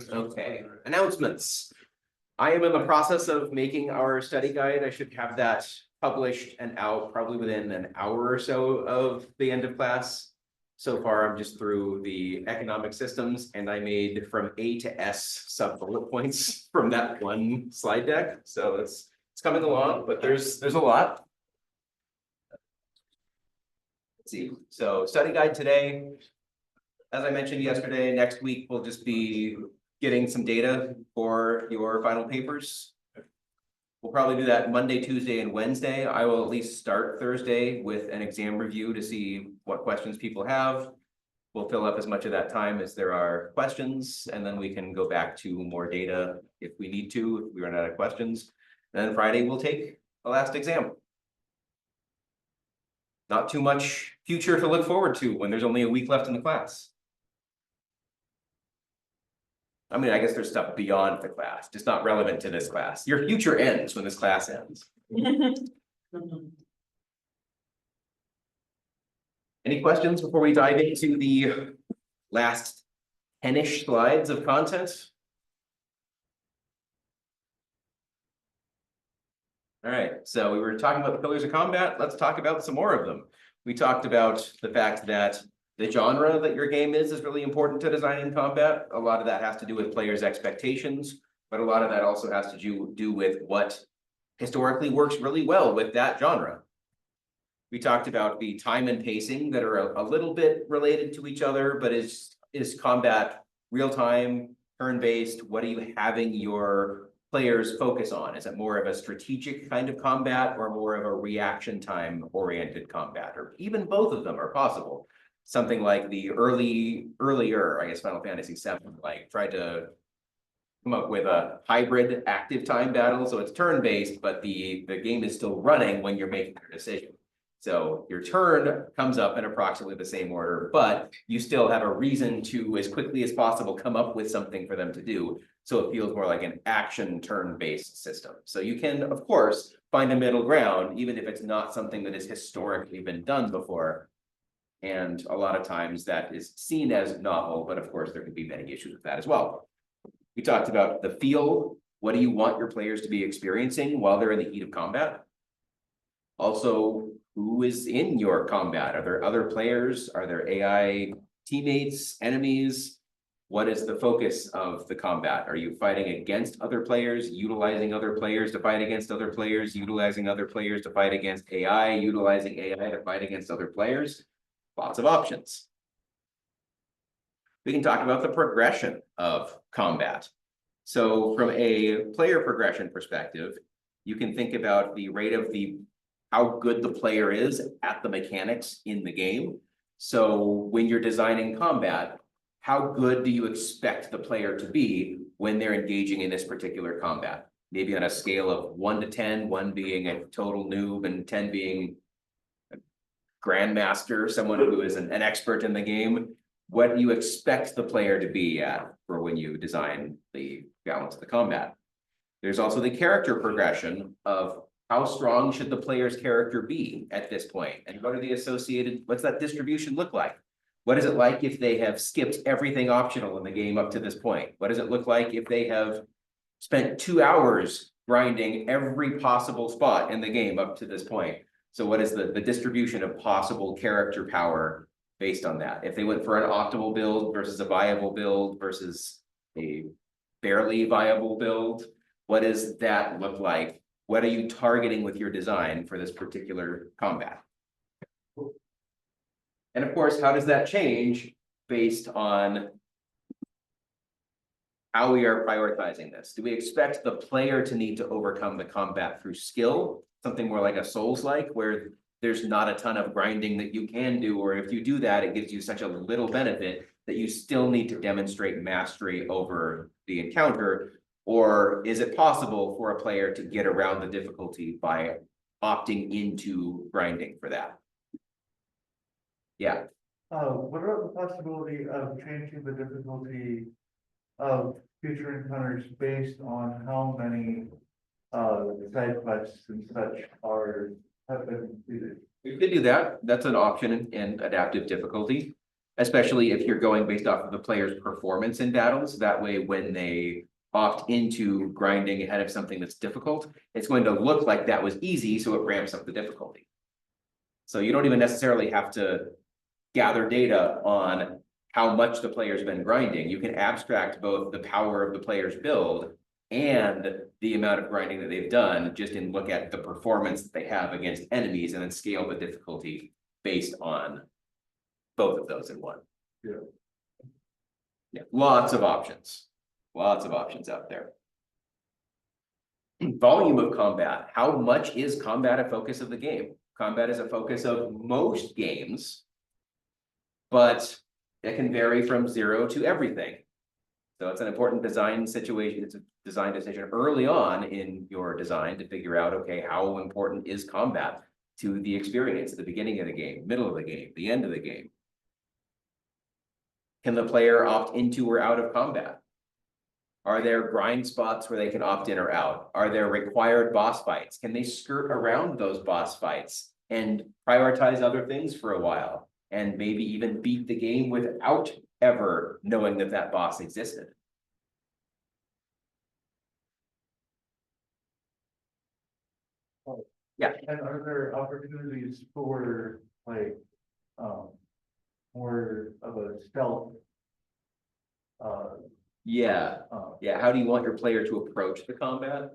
Okay, announcements. I am in the process of making our study guide. I should have that published and out probably within an hour or so of the end of class. So far, I'm just through the economic systems and I made from A to S sub bullet points from that one slide deck. So it's coming along, but there's a lot. Let's see, so study guide today. As I mentioned yesterday, next week we'll just be getting some data for your final papers. We'll probably do that Monday, Tuesday, and Wednesday. I will at least start Thursday with an exam review to see what questions people have. We'll fill up as much of that time as there are questions, and then we can go back to more data if we need to, if we run out of questions. And then Friday, we'll take the last exam. Not too much future to look forward to when there's only a week left in the class. I mean, I guess there's stuff beyond the class, just not relevant to this class. Your future ends when this class ends. Any questions before we dive into the last 10-ish slides of content? All right, so we were talking about the pillars of combat. Let's talk about some more of them. We talked about the fact that the genre that your game is really important to designing combat. A lot of that has to do with players' expectations, but a lot of that also has to do with what historically works really well with that genre. We talked about the time and pacing that are a little bit related to each other, but is combat real-time, turn-based? What are you having your players focus on? Is it more of a strategic kind of combat or more of a reaction time oriented combat? Or even both of them are possible. Something like the earlier, I guess, Final Fantasy VII, like tried to come up with a hybrid active time battle. So it's turn-based, but the game is still running when you're making your decision. So your turn comes up in approximately the same order, but you still have a reason to, as quickly as possible, come up with something for them to do. So it feels more like an action turn-based system. So you can, of course, find a middle ground, even if it's not something that has historically been done before. And a lot of times that is seen as novel, but of course there could be many issues with that as well. We talked about the feel. What do you want your players to be experiencing while they're in the heat of combat? Also, who is in your combat? Are there other players? Are there AI teammates, enemies? What is the focus of the combat? Are you fighting against other players, utilizing other players to fight against other players, utilizing other players to fight against AI, utilizing AI to fight against other players? Lots of options. We can talk about the progression of combat. So from a player progression perspective, you can think about the rate of how good the player is at the mechanics in the game. So when you're designing combat, how good do you expect the player to be when they're engaging in this particular combat? Maybe on a scale of 1 to 10, 1 being a total noob and 10 being a grandmaster, someone who is an expert in the game. What do you expect the player to be at for when you design the balance of the combat? There's also the character progression of how strong should the player's character be at this point? And what are the associated, what's that distribution look like? What is it like if they have skipped everything optional in the game up to this point? What does it look like if they have spent 2 hours grinding every possible spot in the game up to this point? So what is the distribution of possible character power based on that? If they went for an optimal build versus a viable build versus a barely viable build, what does that look like? What are you targeting with your design for this particular combat? And of course, how does that change based on how we are prioritizing this? Do we expect the player to need to overcome the combat through skill, something more like a Souls-like, where there's not a ton of grinding that you can do, or if you do that, it gives you such a little benefit that you still need to demonstrate mastery over the encounter? Or is it possible for a player to get around the difficulty by opting into grinding for that? Yeah. What about the possibility of changing the difficulty of future encounters based on how many side quests and such have been completed? We could do that. That's an option in adaptive difficulty. especially if you're going based off of the player's performance in battles. That way, when they opt into grinding ahead of something that's difficult, it's going to look like that was easy, so it ramps up the difficulty. So you don't even necessarily have to gather data on how much the player's been grinding. You can abstract both the power of the player's build and the amount of grinding that they've done, just in look at the performance that they have against enemies, and then scale the difficulty based on both of those in one. Yeah. Yeah, lots of options out there. Volume of combat. How much is combat a focus of the game? Combat is a focus of most games, but it can vary from 0 to everything. So it's an important design situation. It's a design decision early on in your design to figure out, okay, how important is combat to the experience at the beginning of the game, middle of the game, the end of the game? Can the player opt into or out of combat? Are there grind spots where they can opt in or out? Are there required boss fights? Can they skirt around those boss fights and prioritize other things for a while? And maybe even beat the game without ever knowing that that boss existed. Yeah. And are there opportunities for like, more of a stealth? Yeah, Uh, yeah. How do you want your player to approach the combat?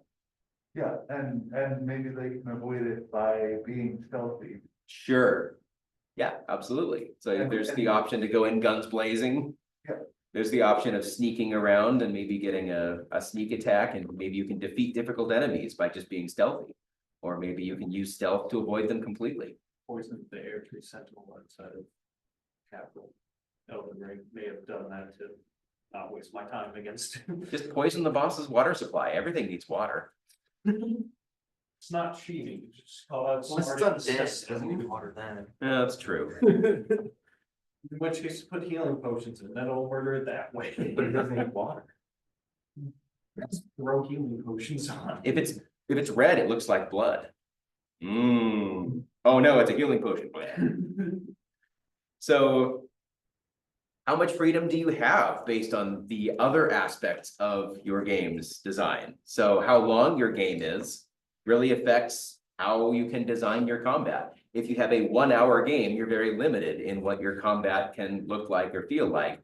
yeah, and maybe they can avoid it by being stealthy. Sure. Yeah, absolutely. So And- there's the and- option to go in guns blazing. Yeah. There's the option of sneaking around and maybe getting a sneak attack, and maybe you can defeat difficult enemies by just being stealthy. Or maybe you can use stealth to avoid them completely. Poison the air tree sentinel outside of Capital. Elden Ring may have done that to not waste my time against him. Just poison the boss's water supply. Everything needs water. It's not cheating, it's just call out. Once it's smart undead, it assist. doesn't need water then. Yeah, that's true. In which case, put healing potions in, that'll murder it that way. But it doesn't need water. Throw healing potions on. If it's red, it looks like blood. Oh no, it's a healing potion. So how much freedom do you have based on the other aspects of your game's design? So how long your game is really affects how you can design your combat. If you have a 1-hour game, you're very limited in what your combat can look like or feel like.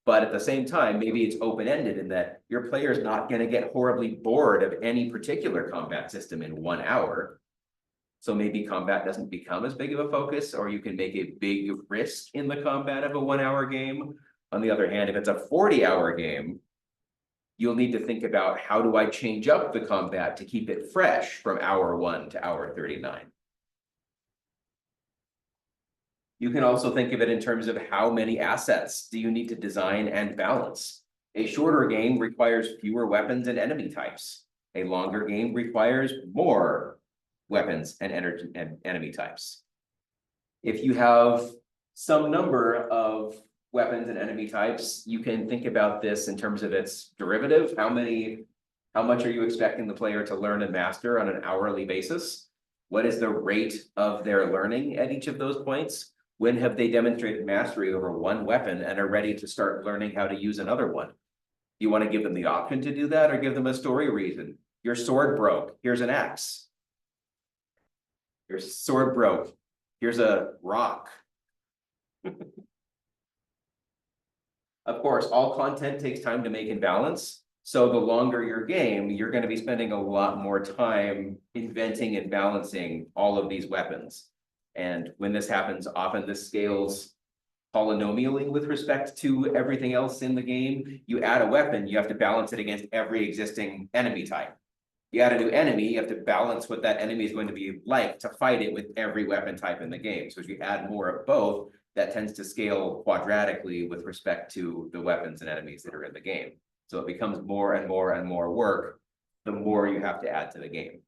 But at the same time, maybe it's open-ended in that your player is not going to get horribly bored of any particular combat system in 1 hour. So maybe combat doesn't become as big of a focus, or you can make a big risk in the combat of a 1-hour game. On the other hand, if it's a 40-hour game, you'll need to think about, how do I change up the combat to keep it fresh from hour 1 to hour 39? You can also think of it in terms of how many assets do you need to design and balance. A shorter game requires fewer weapons and enemy types. A longer game requires more weapons and energy and enemy types. If you have some number of weapons and enemy types, you can think about this in terms of its derivative. How much are you expecting the player to learn and master on an hourly basis? What is the rate of their learning at each of those points? When have they demonstrated mastery over one weapon and are ready to start learning how to use another one? Do you want to give them the option to do that, or give them a story reason? Your sword broke, here's an axe. Your sword broke, here's a rock. Of course, all content takes time to make and balance. So the longer your game, you're going to be spending a lot more time inventing and balancing all of these weapons. And when this happens, often this scales polynomially with respect to everything else in the game. You add a weapon, you have to balance it against every existing enemy type. You add a new enemy, you have to balance what that enemy is going to be like to fight it with every weapon type in the game. So if you add more of both, that tends to scale quadratically with respect to the weapons and enemies that are in the game. So it becomes more and more and more work, the more you have to add to the game.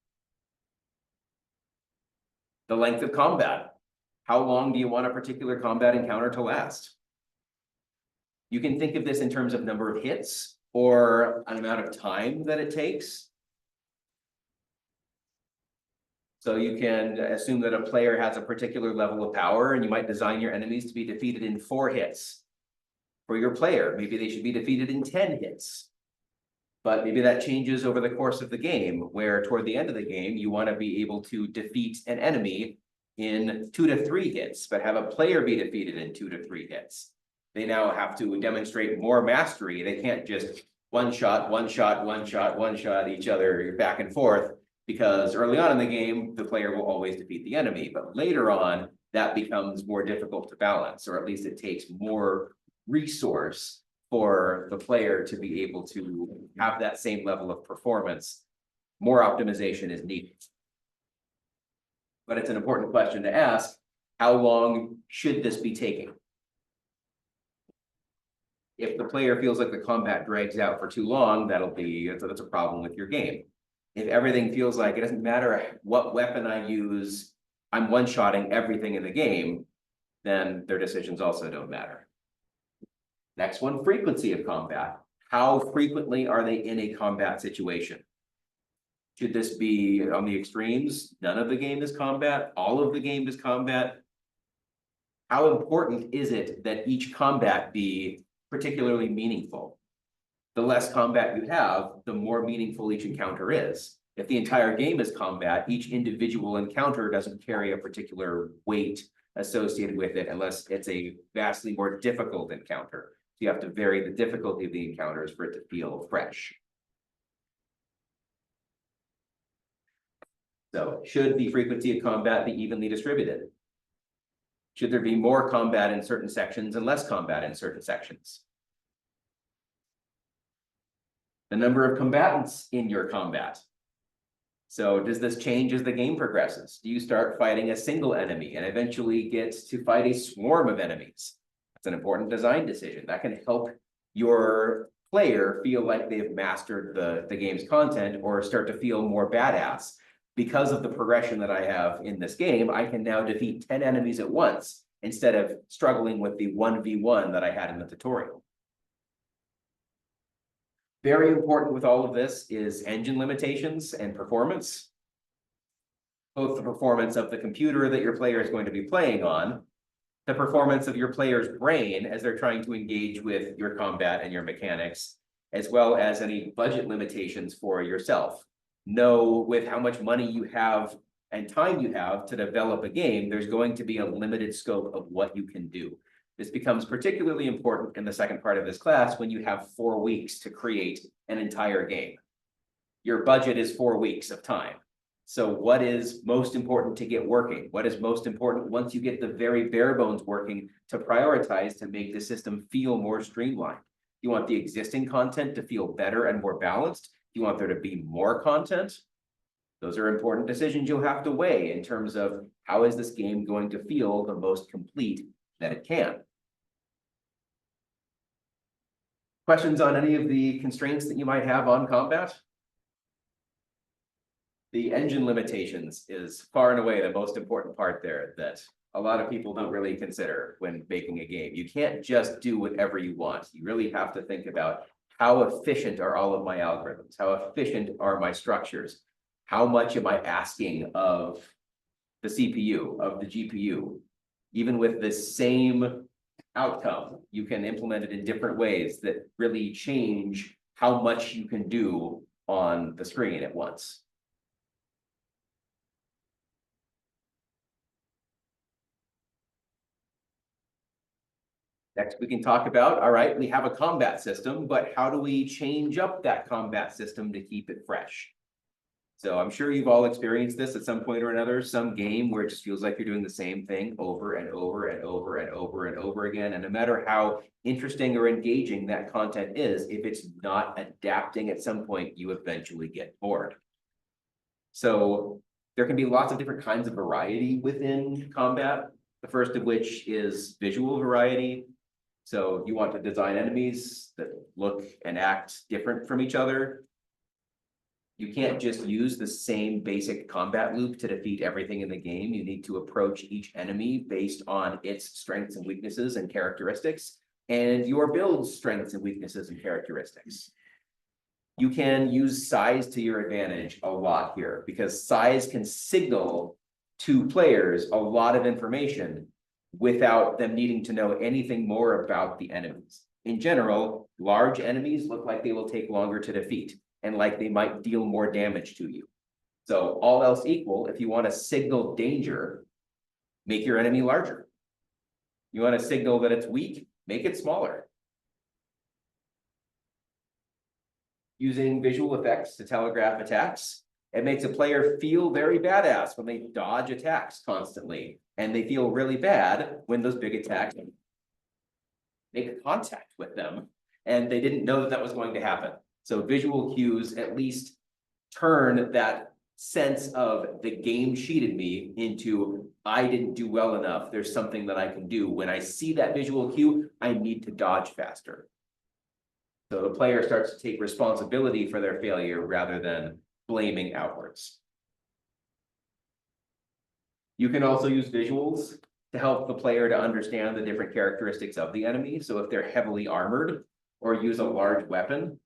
The length of combat. How long do you want a particular combat encounter to last? You can think of this in terms of number of hits or an amount of time that it takes. So you can assume that a player has a particular level of power and you might design your enemies to be defeated in 4 hits. For your player, maybe they should be defeated in 10 hits. But maybe that changes over the course of the game, where toward the end of the game, you want to be able to defeat an enemy in 2 to 3 hits, but have a player be defeated in 2 to 3 hits. They now have to demonstrate more mastery. They can't just one shot each other back and forth, because early on in the game, the player will always defeat the enemy. But later on, that becomes more difficult to balance, or at least it takes more resource for the player to be able to have that same level of performance. More optimization is needed. But it's an important question to ask: how long should this be taking? If the player feels like the combat drags out for too long, that's a problem with your game. If everything feels like it doesn't matter what weapon I use, I'm one-shotting everything in the game, then their decisions also don't matter. Next one, frequency of combat. How frequently are they in a combat situation? Should this be on the extremes? None of the game is combat, all of the game is combat. How important is it that each combat be particularly meaningful? The less combat you have, the more meaningful each encounter is. If the entire game is combat, each individual encounter doesn't carry a particular weight associated with it unless it's a vastly more difficult encounter. So you have to vary the difficulty of the encounters for it to feel fresh. So should the frequency of combat be evenly distributed? Should there be more combat in certain sections and less combat in certain sections? The number of combatants in your combat. So does this change as the game progresses? Do you start fighting a single enemy and eventually get to fight a swarm of enemies? That's an important design decision. That can help your player feel like they've mastered the game's content, or start to feel more badass. Because of the progression that I have in this game, I can now defeat 10 enemies at once instead of struggling with the 1v1 that I had in the tutorial. Very important with all of this is engine limitations and performance. Both the performance of the computer that your player is going to be playing on, the performance of your player's brain as they're trying to engage with your combat and your mechanics, as well as any budget limitations for yourself. Know with how much money you have and time you have to develop a game, there's going to be a limited scope of what you can do. This becomes particularly important in the second part of this class when you have 4 weeks to create an entire game. Your budget is 4 weeks of time. So what is most important to get working? What is most important once you get the very bare bones working to prioritize to make the system feel more streamlined? You want the existing content to feel better and more balanced? You want there to be more content? Those are important decisions you'll have to weigh in terms of how is this game going to feel the most complete that it can. Questions on any of the constraints that you might have on combat? The engine limitations is far and away the most important part there that a lot of people don't really consider when making a game. You can't just do whatever you want. You really have to think about how efficient are all of my algorithms? How efficient are my structures? How much am I asking of the CPU, of the GPU? Even with the same outcome, you can implement it in different ways that really change how much you can do on the screen at once. Next, we can talk about, all right, we have a combat system, but how do we change up that combat system to keep it fresh? So I'm sure you've all experienced this at some point or another, some game where it just feels like you're doing the same thing over and over and over and over and over again. And no matter how interesting or engaging that content is, if it's not adapting at some point, you eventually get bored. So there can be lots of different kinds of variety within combat. The first of which is visual variety. So you want to design enemies that look and act different from each other. You can't just use the same basic combat loop to defeat everything in the game. You need to approach each enemy based on its strengths and weaknesses and characteristics, and your build's strengths and weaknesses and characteristics. You can use size to your advantage a lot here because size can signal to players a lot of information without them needing to know anything more about the enemies. In general, large enemies look like they will take longer to defeat and like they might deal more damage to you. So all else equal, if you want to signal danger, make your enemy larger. You want to signal that it's weak, make it smaller. Using visual effects to telegraph attacks, it makes a player feel very badass when they dodge attacks constantly, and they feel really bad when those big attacks make contact with them, and they didn't know that that was going to happen. So visual cues at least turn that sense of the game cheated me into I didn't do well enough. There's something that I can do. When I see that visual cue, I need to dodge faster. So the player starts to take responsibility for their failure rather than blaming outwards. You can also use visuals to help the player to understand the different characteristics of the enemy. So if they're heavily armored or use a large weapon.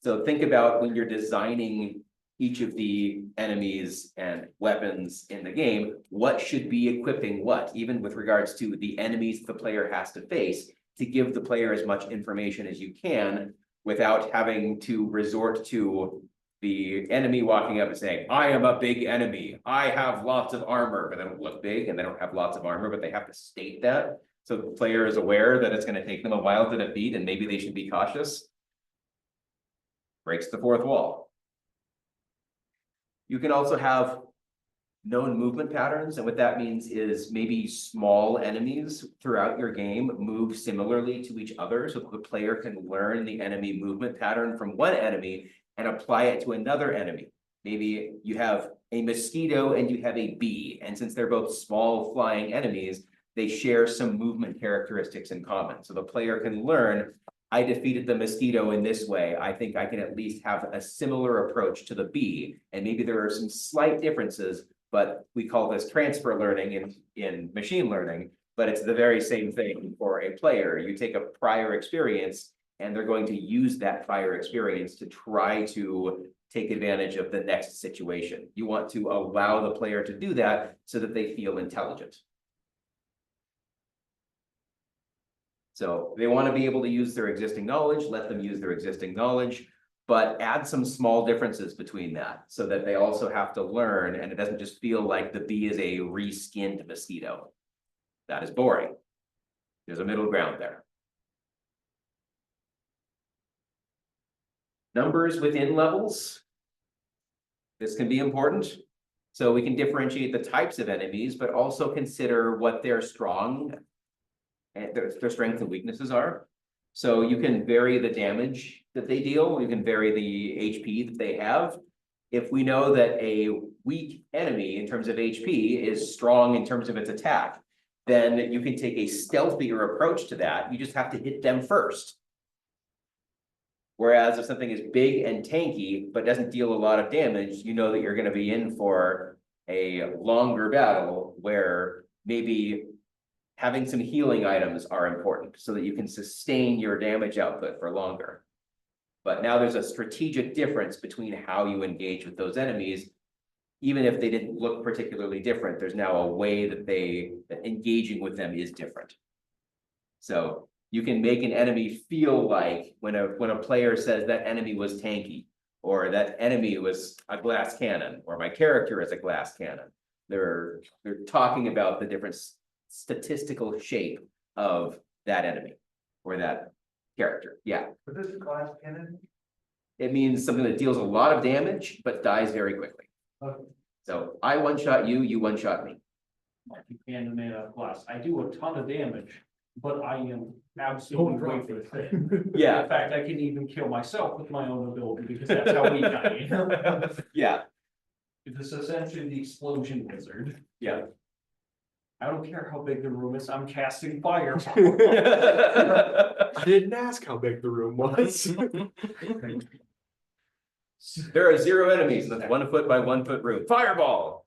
So think about when you're designing each of the enemies and weapons in the game, what should be equipping what, even with regards to the enemies the player has to face, to give the player as much information as you can without having to resort to the enemy walking up and saying, I am a big enemy. I have lots of armor, but they don't look big and they don't have lots of armor, but they have to state that. So the player is aware that it's going to take them a while to defeat and maybe they should be cautious. Breaks the fourth wall. You can also have known movement patterns, and what that means is maybe small enemies throughout your game move similarly to each other, so the player can learn the enemy movement pattern from one enemy and apply it to another enemy. Maybe you have a mosquito and you have a bee, and since they're both small flying enemies, they share some movement characteristics in common. So the player can learn, I defeated the mosquito in this way. I think I can at least have a similar approach to the bee, and maybe there are some slight differences, but we call this transfer learning in machine learning, but it's the very same thing for a player. You take a prior experience and they're going to use that prior experience to try to take advantage of the next situation. You want to allow the player to do that so that they feel intelligent. So they want to be able to use their existing knowledge, let them use their existing knowledge, but add some small differences between that so that they also have to learn and it doesn't just feel like the bee is a reskinned mosquito. That is boring. There's a middle ground there. Numbers within levels. This can be important. So we can differentiate the types of enemies, but also consider what their strong and their strengths and weaknesses are. So you can vary the damage that they deal, you can vary the HP that they have. If we know that a weak enemy in terms of HP is strong in terms of its attack, then you can take a stealthier approach to that. You just have to hit them first. Whereas if something is big and tanky, but doesn't deal a lot of damage, you know that you're going to be in for a longer battle where maybe having some healing items are important so that you can sustain your damage output for longer. But now there's a strategic difference between how you engage with those enemies. Even if they didn't look particularly different, there's now a way that that engaging with them is different. So you can make an enemy feel like when a player says that enemy was tanky, or that enemy was a glass cannon, or my character is a glass cannon. They're talking about the different statistical shape of that enemy or that character. Yeah. But this glass cannon? It means something that deals a lot of damage, but dies very quickly. Okay. So I one-shot you, you one-shot me. You can made out of glass. I do a ton of damage, but I am absolutely weightless. Yeah. In fact, I can even kill myself with my own ability because that's how weak I am. Yeah. This is essentially the explosion wizard. Yeah. I don't care how big the room is, I'm casting fire. I didn't ask how big the room was. There are 0 enemies in this 1 foot by 1 foot room. Fireball.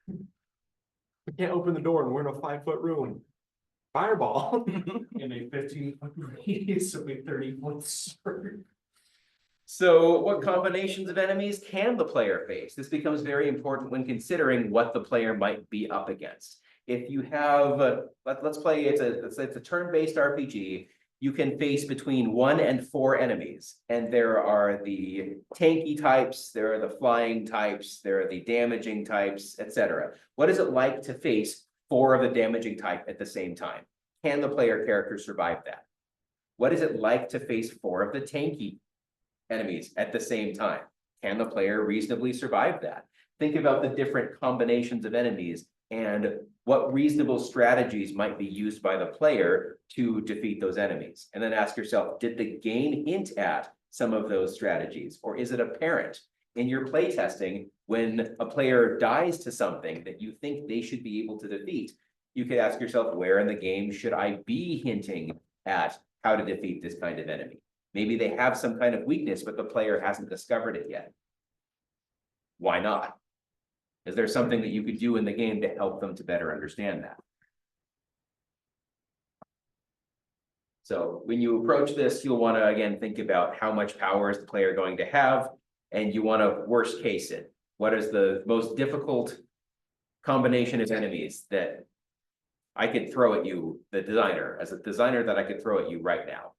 We can't open the door and we're in a 5-foot room. Fireball. In a 15-foot radius of a 30-foot circle. So what combinations of enemies can the player face? This becomes very important when considering what the player might be up against. If you have, let's say it's a turn-based RPG, you can face between 1 and 4 enemies. And there are the tanky types, there are the flying types, there are the damaging types, etc. What is it like to face 4 of the damaging type at the same time? Can the player character survive that? What is it like to face 4 of the tanky enemies at the same time? Can the player reasonably survive that? Think about the different combinations of enemies and what reasonable strategies might be used by the player to defeat those enemies. And then ask yourself, did the game hint at some of those strategies? Or is it apparent in your playtesting when a player dies to something that you think they should be able to defeat? You could ask yourself, where in the game should I be hinting at how to defeat this kind of enemy? Maybe they have some kind of weakness, but the player hasn't discovered it yet. Why not? Is there something that you could do in the game to help them to better understand that? So when you approach this, you'll want to, again, think about how much power is the player going to have, and you want to worst case it. What is the most difficult combination of enemies that I could throw at you, the designer, as a designer that I could throw at you right now?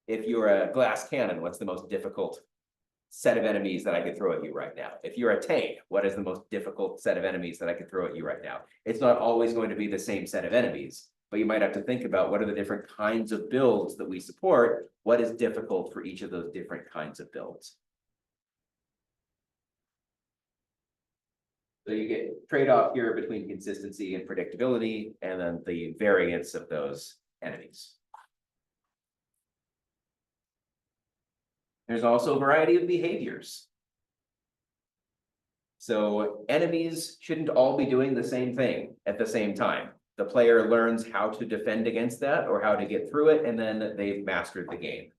If you're a glass cannon, what's the most difficult set of enemies that I could throw at you right now? If you're a tank, what is the most difficult set of enemies that I could throw at you right now? It's not always going to be the same set of enemies, but you might have to think about what are the different kinds of builds that we support, what is difficult for each of those different kinds of builds. So you get trade-off here between consistency and predictability, and then the variance of those enemies. There's also a variety of behaviors. So enemies shouldn't all be doing the same thing at the same time. The player learns how to defend against that or how to get through it, and then they've mastered the game.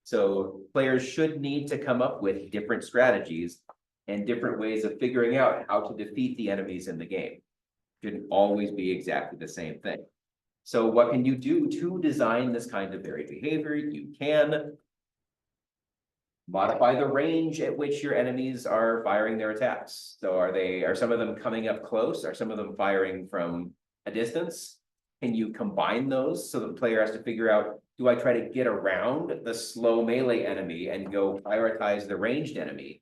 So players should need to come up with different strategies and different ways of figuring out how to defeat the enemies in the game. Shouldn't always be exactly the same thing. So what can you do to design this kind of varied behavior? You can modify the range at which your enemies are firing their attacks. So are some of them coming up close? Are some of them firing from a distance? Can you combine those so the player has to figure out, do I try to get around the slow melee enemy and go prioritize the ranged enemy?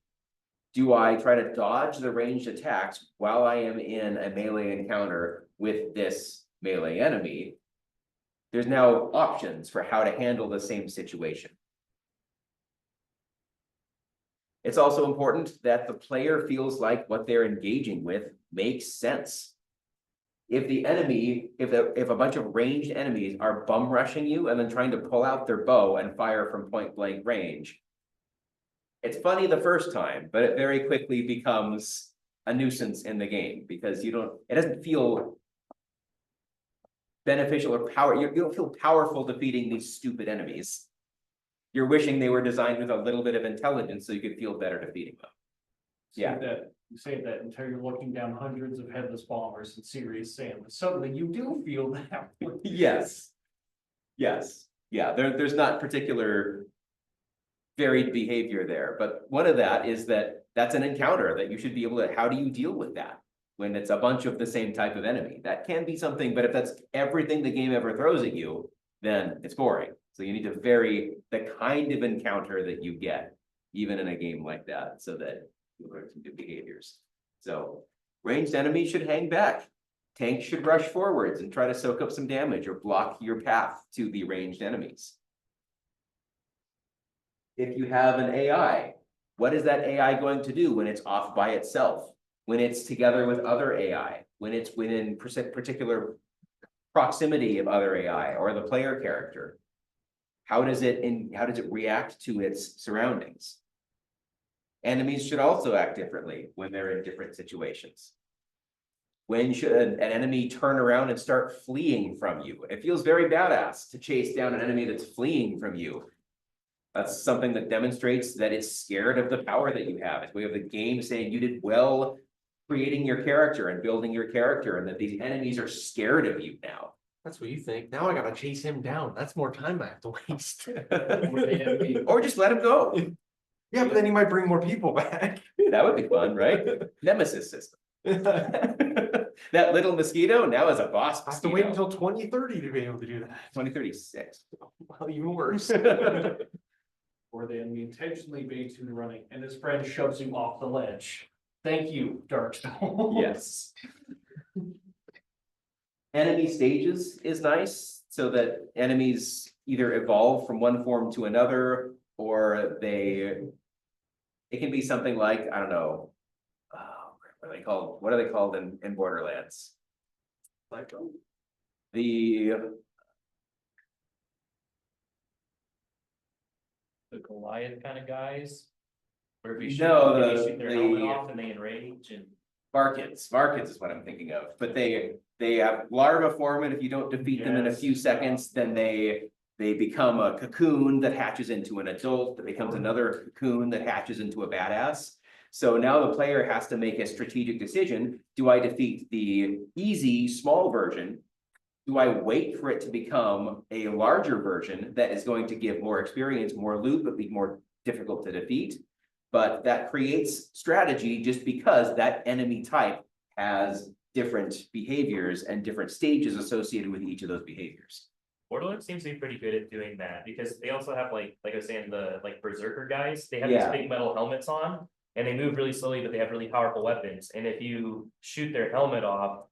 Do I try to dodge the ranged attacks while I am in a melee encounter with this melee enemy? There's now options for how to handle the same situation. It's also important that the player feels like what they're engaging with makes sense. If the enemy, if a bunch of ranged enemies are bum rushing you and then trying to pull out their bow and fire from point blank range, it's funny the first time, but it very quickly becomes a nuisance in the game because it doesn't feel beneficial or you don't feel powerful defeating these stupid enemies. You're wishing they were designed with a little bit of intelligence so you could feel better defeating them. Yeah. You say that until you're looking down hundreds of headless bombers and serious Sam, but suddenly you do feel that. Yes. Yes. Yeah, there's not particular varied behavior there, but one of that is that's an encounter that you should be able to, how do you deal with that when it's a bunch of the same type of enemy? That can be something, but if that's everything the game ever throws at you, then it's boring. So you need to vary the kind of encounter that you get, even in a game like that, so that you learn some good behaviors. So ranged enemies should hang back. Tanks should rush forwards and try to soak up some damage or block your path to the ranged enemies. If you have an AI, what is that AI going to do when it's off by itself? When it's together with other AI? When it's within particular proximity of other AI or the player character? How does it react to its surroundings? Enemies should also act differently when they're in different situations. When should an enemy turn around and start fleeing from you? It feels very badass to chase down an enemy that's fleeing from you. That's something that demonstrates that it's scared of the power that you have. We have the game saying you did well creating your character and building your character, and that these enemies are scared of you now. That's what you think. Now I gotta chase him down. That's more time I have to waste. Or just let him go. Yeah, but then he might bring more people back. That would be fun, right? Nemesis system. That little mosquito now is a boss I have to wait mosquito. until 2030 to be able to do that. 2036. Well, even worse. Or the enemy intentionally baits you running and his friend shoves you off the ledge. Thank you, Darkstone. Yes. Enemy stages is nice, so that enemies either evolve from one form to another, or it can be something like, I don't know. What are they called in Borderlands? Like, The The Goliath kind of guys. Or if you shoot, No, them, the- you shoot their helmet the- off and they enrage and. Varkids is what I'm thinking of, but they have larva form, and if you don't defeat them in a few Yes. seconds, then they become a cocoon that hatches into an adult, that becomes another cocoon that hatches into a badass. So now the player has to make a strategic decision. Do I defeat the easy, small version? Do I wait for it to become a larger version that is going to give more experience, more loot, but be more difficult to defeat? But that creates strategy just because that enemy type has different behaviors and different stages associated with each of those behaviors. Borderlands seems to be pretty good at doing that because they also have like I was saying, the like berserker guys, they have Yeah. these big metal helmets on and they move really slowly, but they have really powerful weapons. And if you shoot their helmet off,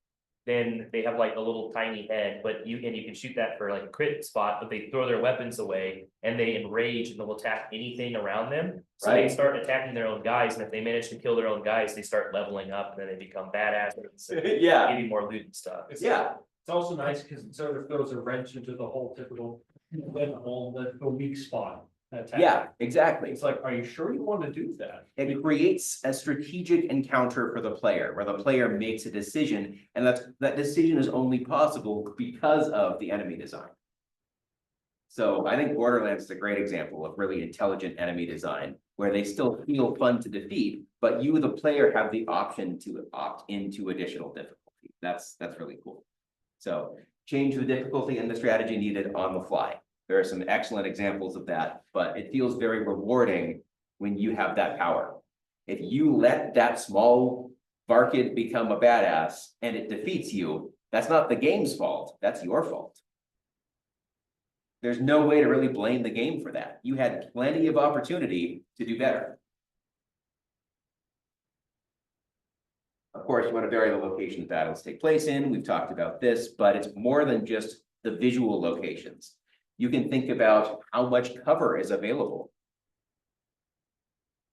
then they have like a little tiny head, but you can shoot that for like a crit spot, but they throw their weapons away and they enrage and they'll attack anything around them. So they Right. start attacking their own guys, and if they manage to kill their own guys, they start leveling up and then they become badasses and Yeah, give you more loot and stuff. yeah, It's also nice because it sort of throws a wrench into the whole typical the weak spot attack. yeah, exactly. It's like, are you sure you want to do that? It creates a strategic encounter for the player, where the player makes a decision, and that decision is only possible because of the enemy design. So I think Borderlands is a great example of really intelligent enemy design, where they still feel fun to defeat, but you, the player, have the option to opt into additional difficulty. That's really cool. So change the difficulty and the strategy needed on the fly. There are some excellent examples of that, but it feels very rewarding when you have that power. If you let that small Varkid become a badass and it defeats you, that's not the game's fault, that's your fault. There's no way to really blame the game for that. You had plenty of opportunity to do better. Of course, you want to vary the locations battles take place in. We've talked about this, but it's more than just the visual locations. You can think about how much cover is available.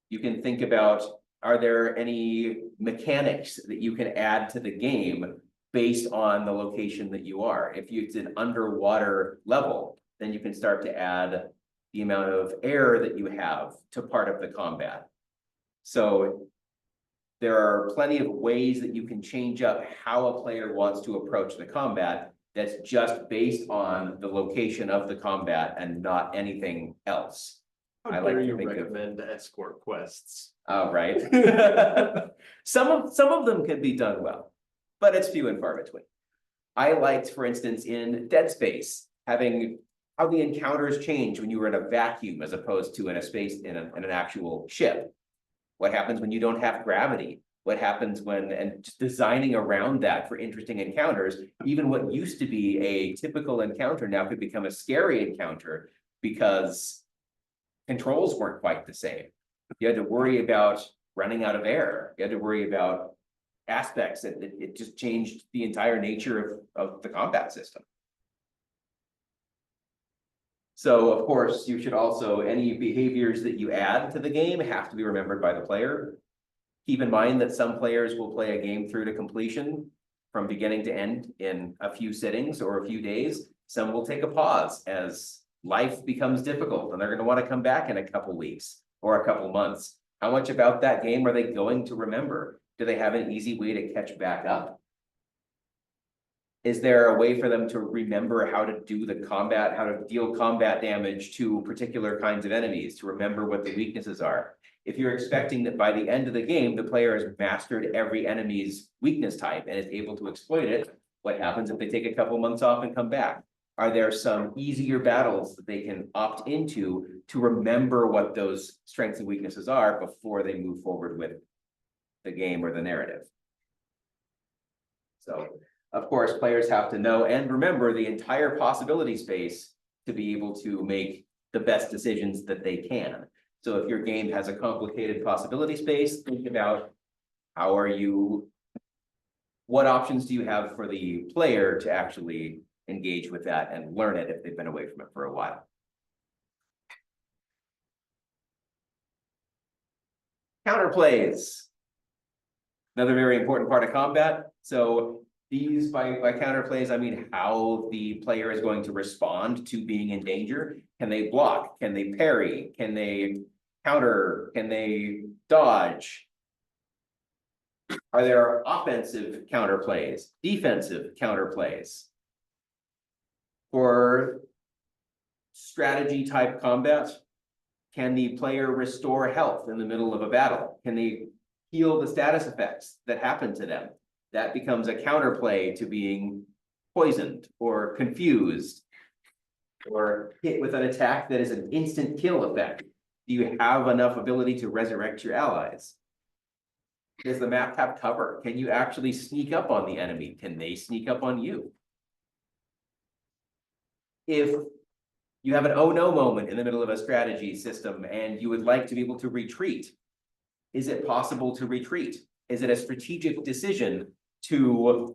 You can think about, are there any mechanics that you can add to the game based on the location that you are? If it's an underwater level, then you can start to add the amount of air that you have to part of the combat. So there are plenty of ways that you can change up how a player wants to approach the combat that's just based on the location of the combat and not anything else. I How like dare to you think of- recommend escort quests? Oh, right. Some of them can be done well, but it's few and far between. I liked, for instance, in Dead Space, having how the encounters change when you were in a vacuum as opposed to in a space in an actual ship. What happens when you don't have gravity? What happens when, and just designing around that for interesting encounters, even what used to be a typical encounter now could become a scary encounter because controls weren't quite the same. You had to worry about running out of air. You had to worry about aspects that it just changed the entire nature of the combat system. So of course, you should also, any behaviors that you add to the game have to be remembered by the player. Keep in mind that some players will play a game through to completion from beginning to end in a few sittings or a few days. Some will take a pause as life becomes difficult and they're going to want to come back in a couple weeks or a couple months. How much about that game are they going to remember? Do they have an easy way to catch back up? Is there a way for them to remember how to do the combat, how to deal combat damage to particular kinds of enemies, to remember what the weaknesses are? If you're expecting that by the end of the game, the player has mastered every enemy's weakness type and is able to exploit it, What happens if they take a couple months off and come back? Are there some easier battles that they can opt into to remember what those strengths and weaknesses are before they move forward with the game or the narrative? So, of course, players have to know and remember the entire possibility space to be able to make the best decisions that they can. So if your game has a complicated possibility space, think about what options do you have for the player to actually engage with that and learn it if they've been away from it for a while. Counterplays. Another very important part of combat. So these by counterplays, I mean how the player is going to respond to being in danger. Can they block? Can they parry? Can they counter? Can they dodge? Are there offensive counterplays, defensive counterplays? For strategy type combat, can the player restore health in the middle of a battle? Can they heal the status effects that happen to them? That becomes a counterplay to being poisoned or confused or hit with an attack that is an instant kill effect. Do you have enough ability to resurrect your allies? Does the map have cover? Can you actually sneak up on the enemy? Can they sneak up on you? If you have an oh no moment in the middle of a strategy system and you would like to be able to retreat, is it possible to retreat? Is it a strategic decision to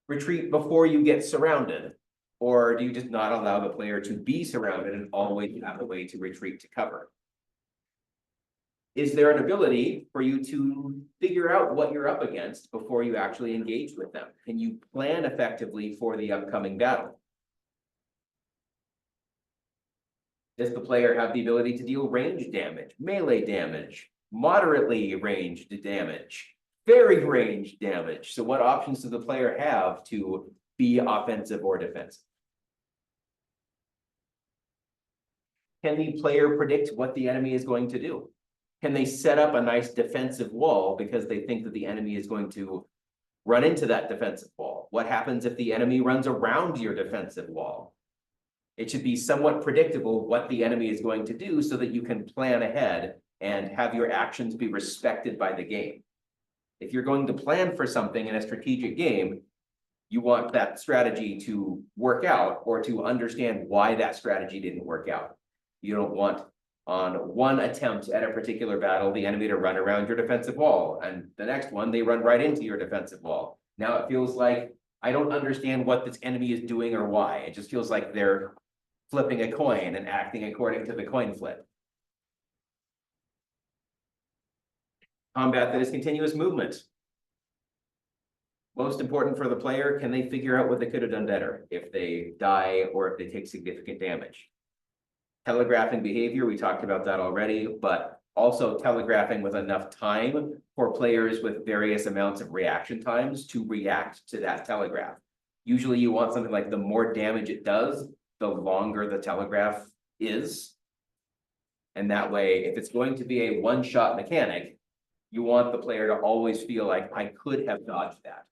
retreat before you get surrounded? Or do you just not allow the player to be surrounded and always have a way to retreat to cover? Is there an ability for you to figure out what you're up against before you actually engage with them? Can you plan effectively for the upcoming battle? Does the player have the ability to deal range damage, melee damage, moderately ranged damage, very ranged damage? So what options does the player have to be offensive or defensive? Can the player predict what the enemy is going to do? Can they set up a nice defensive wall because they think that the enemy is going to run into that defensive wall? What happens if the enemy runs around your defensive wall? It should be somewhat predictable what the enemy is going to do so that you can plan ahead and have your actions be respected by the game. If you're going to plan for something in a strategic game, you want that strategy to work out or to understand why that strategy didn't work out. You don't want on one attempt at a particular battle, the enemy to run around your defensive wall, and the next one, they run right into your defensive wall. Now it feels like I don't understand what this enemy is doing or why. It just feels like they're flipping a coin and acting according to the coin flip. Combat that is continuous movement. Most important for the player, can they figure out what they could have done better if they die or if they take significant damage? Telegraphing behavior, we talked about that already, but also telegraphing with enough time for players with various amounts of reaction times to react to that telegraph. Usually you want something like the more damage it does, the longer the telegraph is. And that way, if it's going to be a one-shot mechanic, you want the player to always feel like I could have dodged that.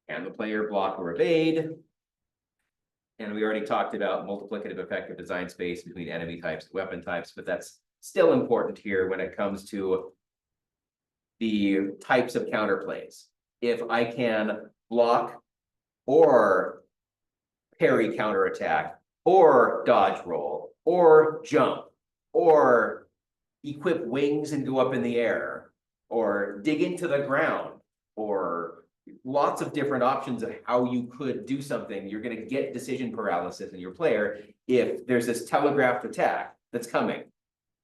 Can the player block or evade? And we already talked about multiplicative effective design space between enemy types and weapon types, but that's still important here when it comes to the types of counterplays. If I can block or parry counterattack or dodge roll or jump or equip wings and go up in the air or dig into the ground or lots of different options of how you could do something, you're going to get decision paralysis in your player if there's this telegraphed attack that's coming.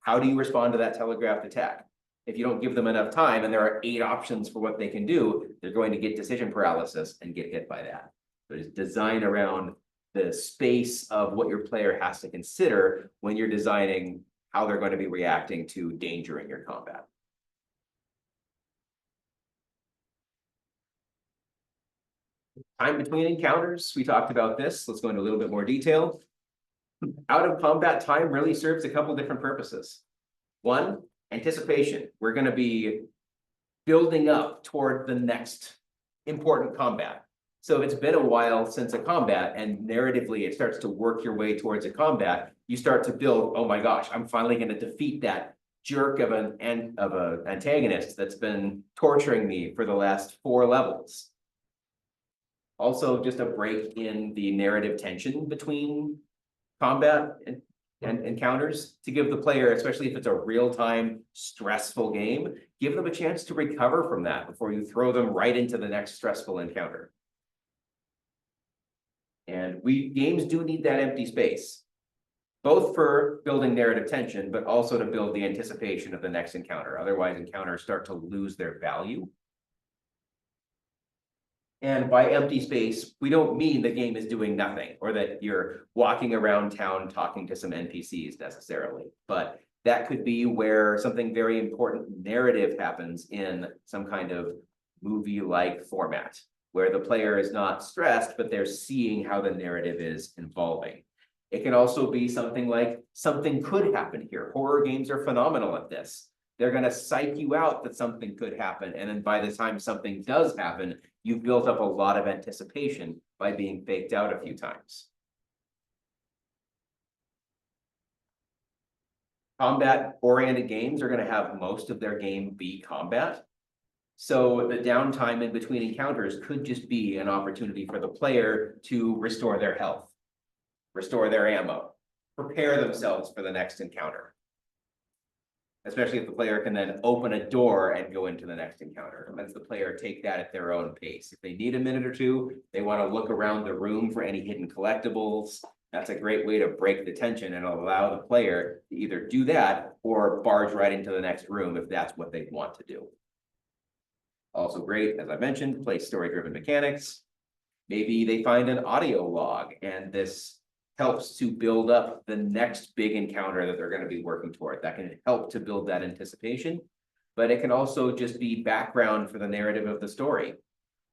How do you respond to that telegraphed attack? If you don't give them enough time and there are 8 options for what they can do, they're going to get decision paralysis and get hit by that. So just design around the space of what your player has to consider when you're designing how they're going to be reacting to danger in your combat. Time between encounters, we talked about this. Let's go into a little bit more detail. Out of combat time really serves a couple different purposes. One, anticipation. We're going to be building up toward the next important combat. So if it's been a while since a combat and narratively it starts to work your way towards a combat, you start to build, oh my gosh, I'm finally going to defeat that jerk of an antagonist that's been torturing me for the last 4 levels. Also, just a break in the narrative tension between combat and encounters to give the player, especially if it's a real-time stressful game, give them a chance to recover from that before you throw them right into the next stressful encounter. And games do need that empty space, both for building narrative tension, but also to build the anticipation of the next encounter. Otherwise, encounters start to lose their value. And by empty space, we don't mean the game is doing nothing or that you're walking around town talking to some NPCs necessarily, but that could be where something very important narrative happens in some kind of movie-like format, where the player is not stressed, but they're seeing how the narrative is evolving. It can also be something like something could happen here. Horror games are phenomenal at this. They're going to psych you out that something could happen. And then by the time something does happen, you've built up a lot of anticipation by being faked out a few times. Combat-oriented games are going to have most of their game be combat. So the downtime in between encounters could just be an opportunity for the player to restore their health, restore their ammo, prepare themselves for the next encounter. Especially if the player can then open a door and go into the next encounter. Lets the player take that at their own pace. If they need a minute or two, they want to look around the room for any hidden collectibles. That's a great way to break the tension and allow the player to either do that or barge right into the next room if that's what they want to do. Also great, as I mentioned, play story-driven mechanics. Maybe they find an audio log and this helps to build up the next big encounter that they're going to be working toward. That can help to build that anticipation, but it can also just be background for the narrative of the story.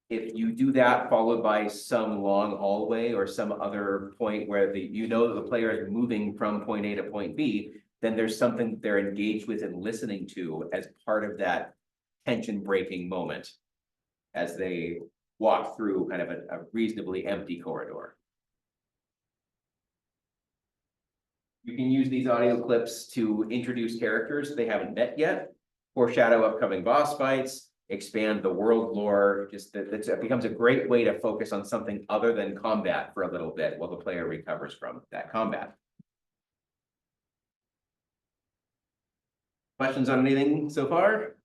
If you do that followed by some long hallway or some other point where you know that the player is moving from point A to point B, then there's something they're engaged with and listening to as part of that tension breaking moment as they walk through kind of a reasonably empty corridor. You can use these audio clips to introduce characters they haven't met yet, foreshadow upcoming boss fights, expand the world lore. It becomes a great way to focus on something other than combat for a little bit while the player recovers from that combat. Questions on anything so far?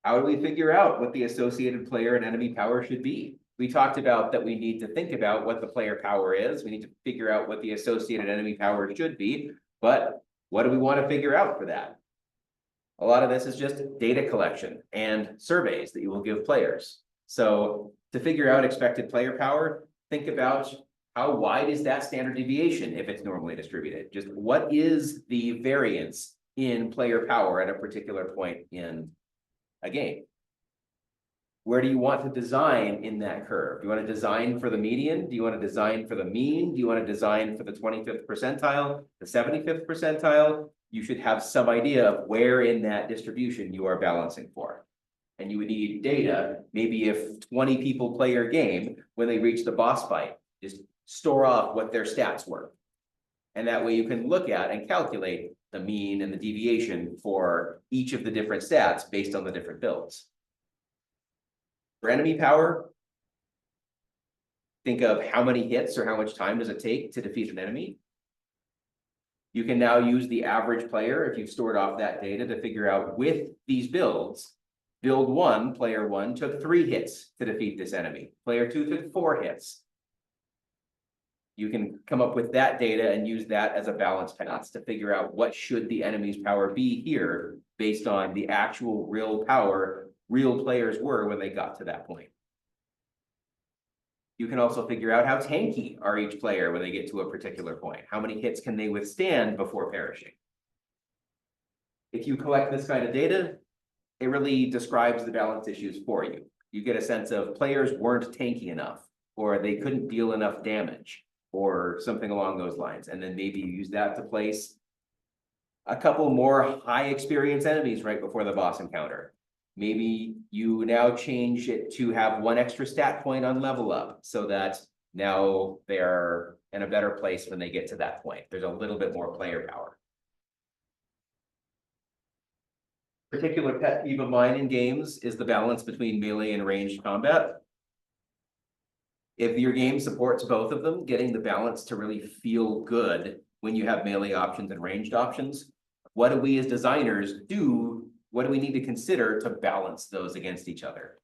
How do we figure out what the associated player and enemy power should be? We talked about that we need to think about what the player power is. We need to figure out what the associated enemy power should be, but what do we want to figure out for that? A lot of this is just data collection and surveys that you will give players. So to figure out expected player power, think about how wide is that standard deviation if it's normally distributed? Just what is the variance in player power at a particular point in a game? Where do you want to design in that curve? Do you want to design for the median? Do you want to design for the mean? Do you want to design for the 25th percentile, the 75th percentile? You should have some idea of where in that distribution you are balancing for. And you would need data. Maybe if 20 people play your game, when they reach the boss fight, just store off what their stats were. And that way you can look at and calculate the mean and the deviation for each of the different stats based on the different builds. For enemy power, think of how many hits or how much time does it take to defeat an enemy. You can now use the average player, if you've stored off that data, to figure out with these builds, build 1, player 1 took 3 hits to defeat this enemy. Player 2 took 4 hits. You can come up with that data and use that as a balance path to figure out what should the enemy's power be here based on the actual real power real players were when they got to that point. You can also figure out how tanky are each player when they get to a particular point. How many hits can they withstand before perishing? If you collect this kind of data, it really describes the balance issues for you. You get a sense of players weren't tanky enough, or they couldn't deal enough damage, or something along those lines, and then maybe use that to place a couple more high experience enemies right before the boss encounter. Maybe you now change it to have one extra stat point on level up so that now they're in a better place when they get to that point. There's a little bit more player power. Particular pet peeve of mine in games is the balance between melee and ranged combat. If your game supports both of them, getting the balance to really feel good when you have melee options and ranged options, what do we as designers do? What do we need to consider to balance those against each other?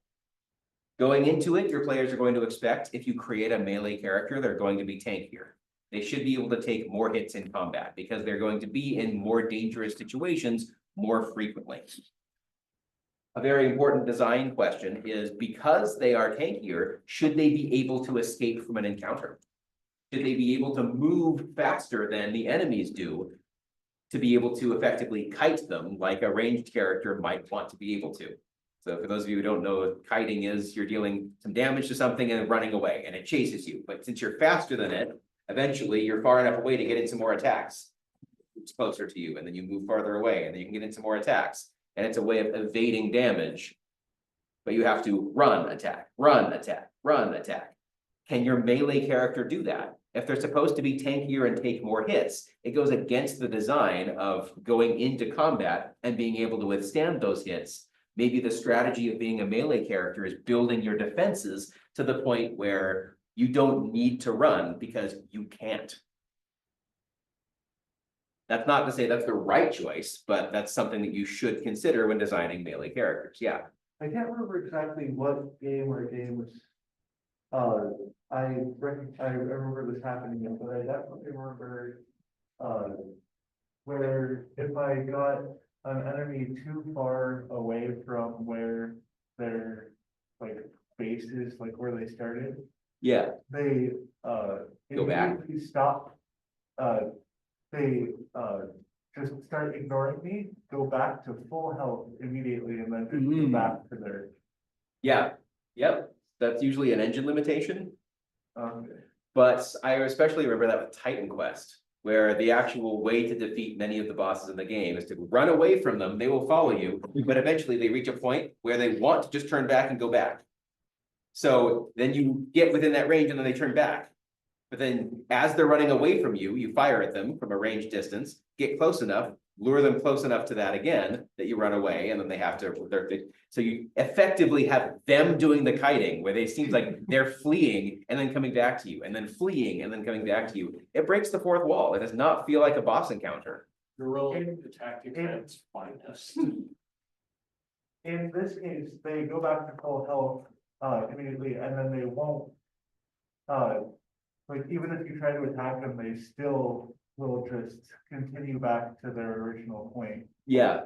Going into it, your players are going to expect if you create a melee character, they're going to be tankier. They should be able to take more hits in combat because they're going to be in more dangerous situations more frequently. A very important design question is, because they are tankier, should they be able to escape from an encounter? Should they be able to move faster than the enemies do to be able to effectively kite them like a ranged character might want to be able to? So for those of you who don't know what kiting is, you're dealing some damage to something and running away, and it chases you. But since you're faster than it, eventually you're far enough away to get in some more attacks. It's closer to you, and then you move farther away, and then you can get in some more attacks. And it's a way of evading damage. But you have to run, attack, run, attack, run, attack. Can your melee character do that? If they're supposed to be tankier and take more hits, it goes against the design of going into combat and being able to withstand those hits. Maybe the strategy of being a melee character is building your defenses to the point where you don't need to run because you can't. That's not to say that's the right choice, but that's something that you should consider when designing melee characters. Yeah. I can't remember exactly what game or games. I remember this happening, but I definitely remember, where if I got an enemy too far away from where their like base is, like where they started, Yeah. they Go back. immediately stop. They just start ignoring me, go back to full health immediately, and then just go back to their. Yeah. Yep. That's usually an engine limitation. Okay. But I especially remember that with Titan Quest, where the actual way to defeat many of the bosses in the game is to run away from them. They will follow you, but eventually they reach a point where they want to just turn back and go back. So then you get within that range and then they turn back. But then as they're running away from you, you fire at them from a range distance, get close enough, lure them close enough to that again, that you run away, and then they have to, so you effectively have them doing the kiting, where they seems like they're fleeing and then coming back to you, and then fleeing and then coming back to you. It breaks the fourth wall. It does not feel like a boss encounter. Guerrilla tactic that's finest. In this case, they go back to full health immediately, and then they won't. Like even if you try to attack them, they still will just continue back to their original point. Yeah,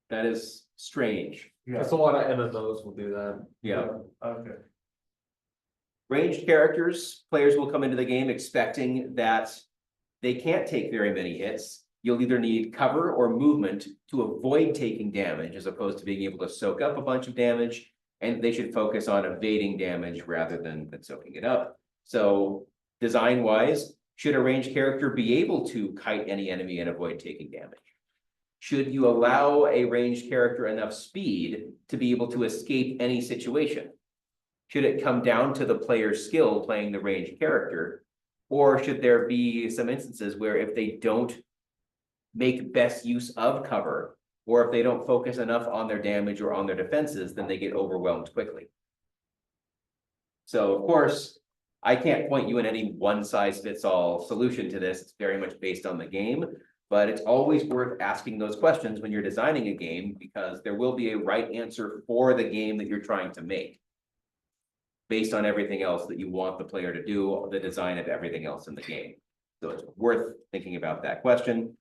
that is strange. Yeah. That's a lot of MMOs will do that. Yeah. Okay. Ranged characters, players will come into the game expecting that they can't take very many hits. You'll either need cover or movement to avoid taking damage, as opposed to being able to soak up a bunch of damage, and they should focus on evading damage rather than soaking it up. So design-wise, should a ranged character be able to kite any enemy and avoid taking damage? Should you allow a ranged character enough speed to be able to escape any situation? Should it come down to the player's skill playing the ranged character? Or should there be some instances where if they don't make best use of cover, or if they don't focus enough on their damage or on their defenses, then they get overwhelmed quickly? So of course, I can't point you in any one-size-fits-all solution to this. It's very much based on the game, but it's always worth asking those questions when you're designing a game, because there will be a right answer for the game that you're trying to make, based on everything else that you want the player to do, the design of everything else in the game. So it's worth thinking about that question.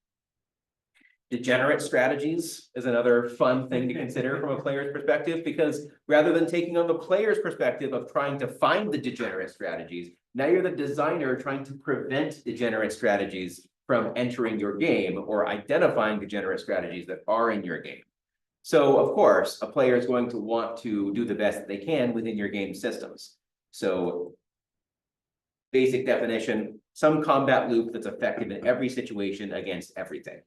Degenerate strategies is another fun thing to consider from a player's perspective, because rather than taking on the player's perspective of trying to find the degenerate strategies, now you're the designer trying to prevent degenerate strategies from entering your game, or identifying degenerate strategies that are in your game. So of course, a player is going to want to do the best that they can within your game systems. So basic definition, some combat loop that's effective in every situation against everything.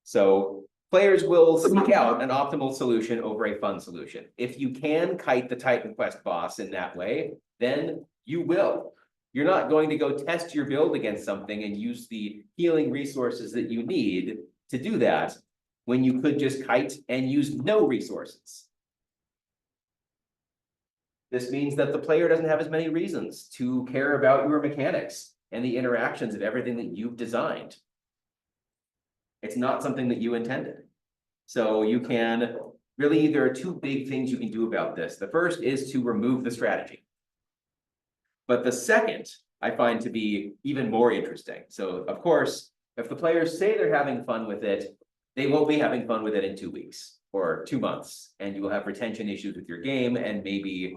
So players will seek out an optimal solution over a fun solution. If you can kite the Titan Quest boss in that way, then you will. You're not going to go test your build against something and use the healing resources that you need to do that when you could just kite and use no resources. This means that the player doesn't have as many reasons to care about your mechanics and the interactions of everything that you've designed. It's not something that you intended. So you can really, there are two big things you can do about this. The first is to remove the strategy. But the second I find to be even more interesting. So of course, if the players say they're having fun with it, they won't be having fun with it in 2 weeks or 2 months, and you will have retention issues with your game, and maybe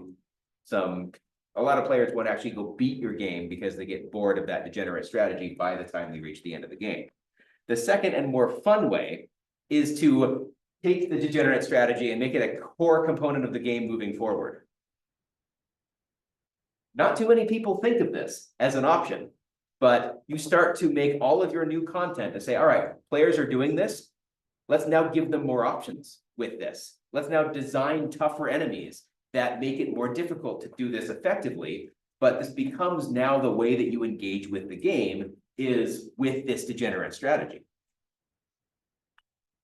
a lot of players won't actually go beat your game because they get bored of that degenerate strategy by the time they reach the end of the game. The second and more fun way is to take the degenerate strategy and make it a core component of the game moving forward. Not too many people think of this as an option, but you start to make all of your new content to say, all right, players are doing this. Let's now give them more options with this. Let's now design tougher enemies that make it more difficult to do this effectively. But this becomes now the way that you engage with the game is with this degenerate strategy.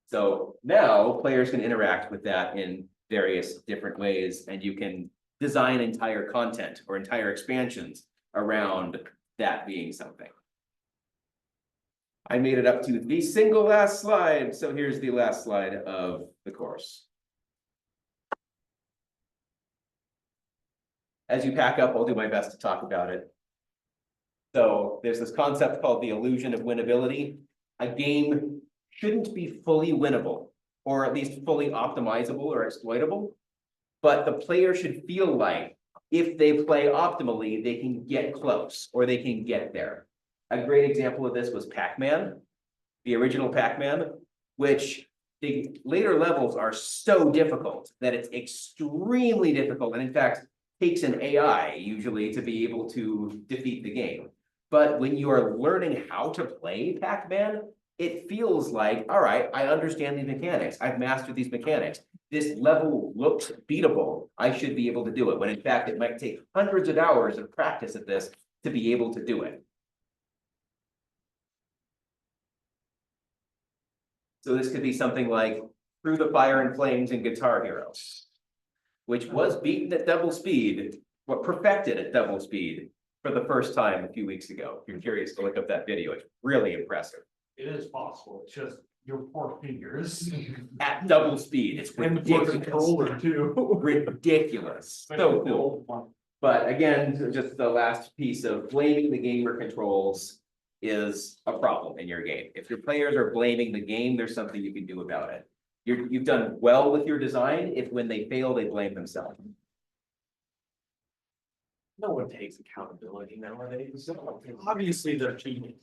So now players can interact with that in various different ways, and you can design entire content or entire expansions around that being something. I made it up to the single last slide. So here's the last slide of the course. As you pack up, I'll do my best to talk about it. So there's this concept called the illusion of winnability. A game shouldn't be fully winnable, or at least fully optimizable or exploitable, but the player should feel like if they play optimally, they can get close or they can get there. A great example of this was Pac-Man, the original Pac-Man, which the later levels are so difficult that it's extremely difficult, and in fact, takes an AI usually to be able to defeat the game. But when you are learning how to play Pac-Man, it feels like, all right, I understand these mechanics. I've mastered these mechanics. This level looks beatable. I should be able to do it. When in fact, it might take hundreds of hours of practice at this to be able to do it. So this could be something like Through the Fire and Flames in Guitar Hero, which was beaten at double speed, but perfected at double speed for the first time a few weeks ago. If you're curious to look up that video, it's really impressive. It is possible, it's just your poor fingers. At double speed, it's And the ridiculous. controller too. Ridiculous, so cool. But again, just the last piece of blaming the gamer controls is a problem in your game. If your players are blaming the game, there's something you can do about it. You've done well with your design if when they fail, they blame themselves. No one takes accountability nowadays. Obviously, they're cheating.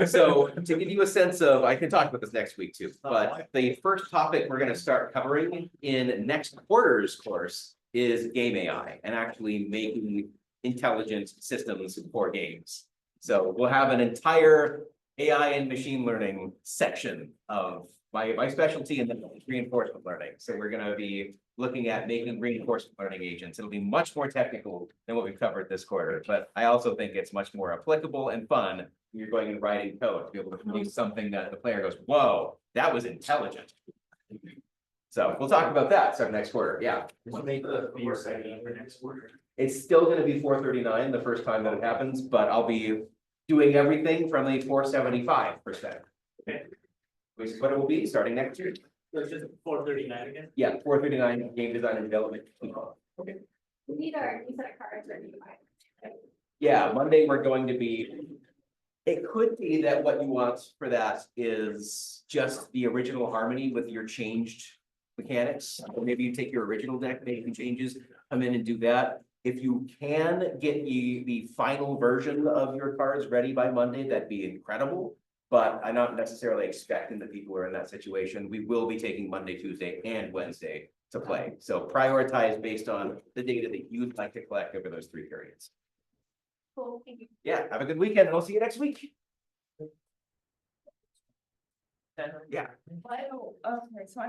So to give you a sense of, I can talk about this next week too, but the first topic we're going to start covering in next quarter's course is game AI and actually making intelligent systems for games. So we'll have an entire AI and machine learning section of my specialty, and then reinforcement learning. So we're going to be looking at making reinforcement learning agents. It'll be much more technical than what we've covered this quarter, but I also think it's much more applicable and fun when you're going and writing code to be able to produce something that the player goes, whoa, that was intelligent. So we'll talk about that starting next quarter. Yeah. We'll make the CSCD for next quarter. It's still going to be 439 the first time that it happens, but I'll be doing everything from a 475 perspective. Okay. Which is what it will be starting next year. So it's just 439 again? Yeah, 439 game design and development. Okay. We said a cards are new. Yeah, Monday we're going to be, it could be that what you want for that is just the original harmony with your changed mechanics. Or maybe you take your original deck, make some changes, come in and do that. If you can get the final version of your cards ready by Monday, that'd be incredible. But I'm not necessarily expecting that people are in that situation. We will be taking Monday, Tuesday, and Wednesday to play. So prioritize based on the data that you'd like to collect over those 3 periods. Cool, thank you. Yeah, have a good weekend and I'll see you next week. Yeah. Okay, so I'm